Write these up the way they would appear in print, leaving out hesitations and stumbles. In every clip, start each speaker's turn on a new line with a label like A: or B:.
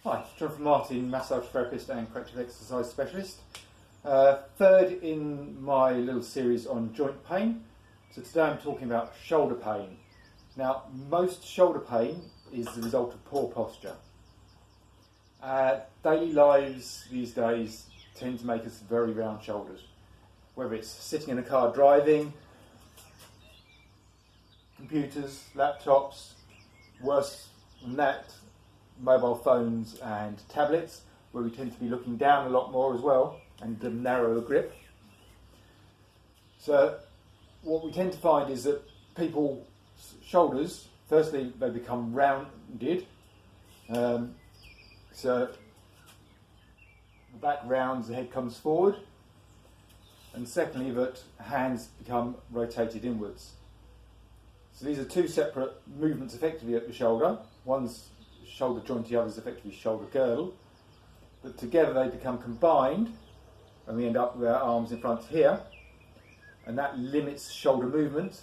A: Hi, Jonathan Martin, massage therapist and corrective exercise specialist. Third in my little series on joint pain. So today I'm talking about shoulder pain. Now, most shoulder pain is the result of poor posture. Daily lives these days tend to make us very round shouldered. Whether it's sitting in a car driving, computers, laptops, worse than that, mobile phones and tablets, where we tend to be looking down a lot more as well and a narrower grip. So what we tend to find is that people's shoulders, firstly, they become rounded. So the back rounds, the head comes forward. And secondly, that hands become rotated inwards. So these are two separate movements effectively at the shoulder. One's shoulder joint, the other is effectively shoulder girdle. But together they become combined, and we end up with our arms in front here. And that limits shoulder movement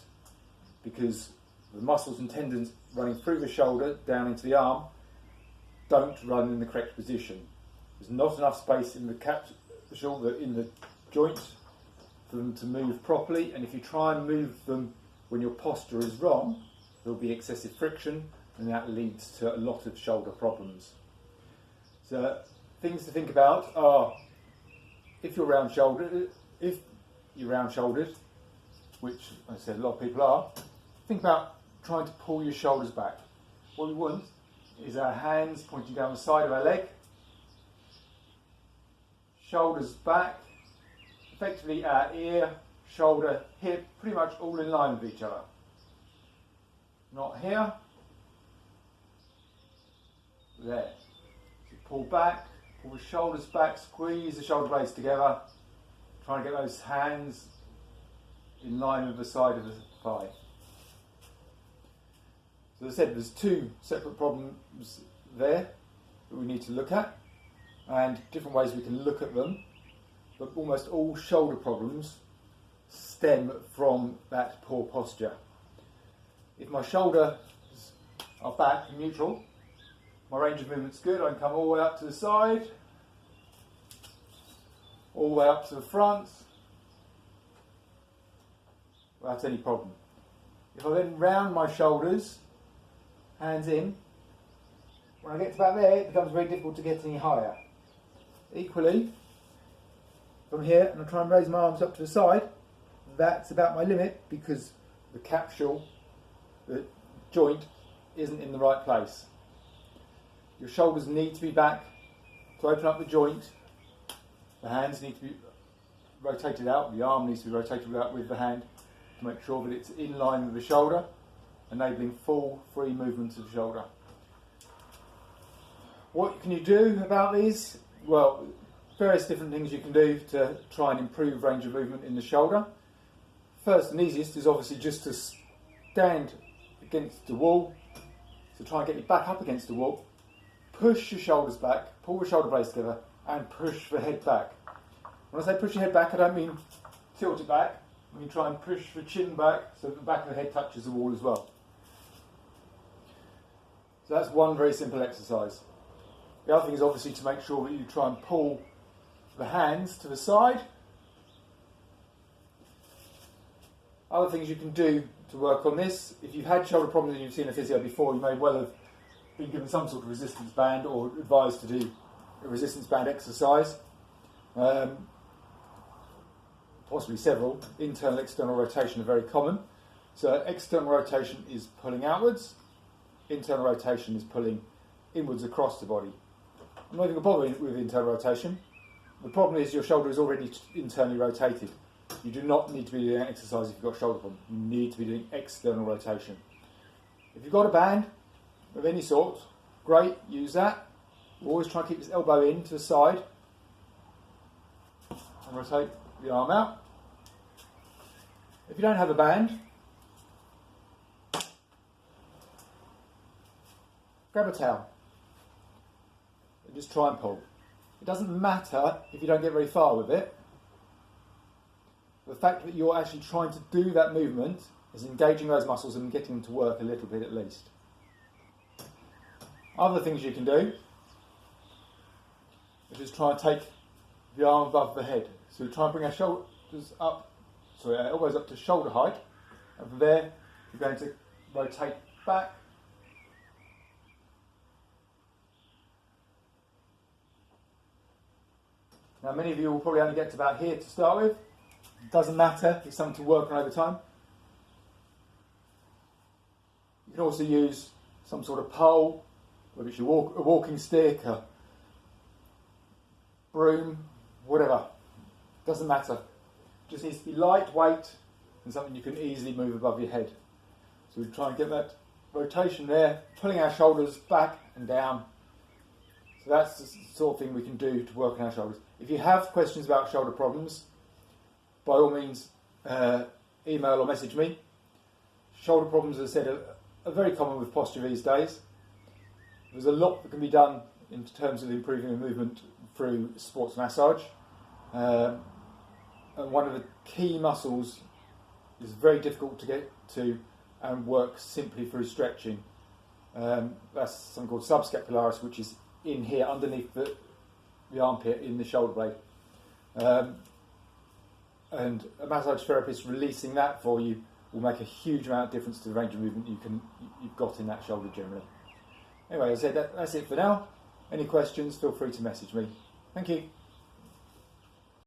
A: because the muscles and tendons running through the shoulder down into the arm don't run in the correct position. There's not enough space in the shoulder, in the joints, for them to move properly. And if you try and move them when your posture is wrong, there'll be excessive friction, and that leads to a lot of shoulder problems. So things to think about are, if you're round-shouldered, which I said a lot of people are, think about trying to pull your shoulders back. What we want is our hands pointing down the side of our leg, shoulders back, effectively our ear, shoulder, hip, pretty much all in line with each other. Not here. There. So pull back, pull the shoulders back, squeeze the shoulder blades together, try and get those hands in line with the side of the thigh. So as I said, there's two separate problems there that we need to look at, and different ways we can look at them, but almost all shoulder problems stem from that poor posture. If my shoulders are back and neutral, my range of movement's good. I can come all the way up to the side, all the way up to the front, without any problem. If I then round my shoulders, hands in, when I get to about there, it becomes very difficult to get any higher. Equally, from here, and I try and raise my arms up to the side, that's about my limit because the capsule, the joint, isn't in the right place. Your shoulders need to be back to open up the joint. The hands need to be rotated out. The arm needs to be rotated out with the hand to make sure that it's in line with the shoulder, enabling full, free movement of the shoulder. What can you do about these? Well, various different things you can do to try and improve range of movement in the shoulder. First and easiest is obviously just to stand against the wall. So try and get your back up against the wall. Push your shoulders back, pull the shoulder blades together, and push the head back. When I say push your head back, I don't mean tilt it back. I mean try and push the chin back so that the back of the head touches the wall as well. So that's one very simple exercise. The other thing is obviously to make sure that you try and pull the hands to the side. Other things you can do to work on this, if you've had shoulder problems and you've seen a physio before, you may well have been given some sort of resistance band or advised to do a resistance band exercise. Possibly several. Internal, external rotation are very common. So external rotation is pulling outwards, internal rotation is pulling inwards across the body. I'm not even going to bother with internal rotation. The problem is your shoulder is already internally rotated. You do not need to be doing that exercise if you've got a shoulder problem. You need to be doing external rotation. If you've got a band of any sort, great, use that. Always try and keep this elbow in to the side and rotate the arm out. If you don't have a band, grab a towel and just try and pull. It doesn't matter if you don't get very far with it. The fact that you're actually trying to do that movement is engaging those muscles and getting them to work a little bit at least. Other things you can do is just try and take the arm above the head. So we try and bring our shoulders up, sorry, our elbows up to shoulder height, and from there we're going to rotate back. Now many of you will probably only get to about here to start with. It doesn't matter, it's something to work on over time. You can also use some sort of pole, whether it's a walking stick, a broom, whatever. Doesn't matter. Just needs to be lightweight and something you can easily move above your head. So we try and get that rotation there, pulling our shoulders back and down. So that's the sort of thing we can do to work on our shoulders. If you have questions about shoulder problems, by all means email or message me. Shoulder problems, as I said, are very common with posture these days. There's a lot that can be done in terms of improving the movement through sports massage. And one of the key muscles is very difficult to get to and work simply through stretching. That's something called subscapularis, which is in here underneath the armpit in the shoulder blade. And a massage therapist releasing that for you will make a huge amount of difference to the range of movement you've got in that shoulder generally. Anyway, as I said, that's it for now. Any questions, feel free to message me. Thank you.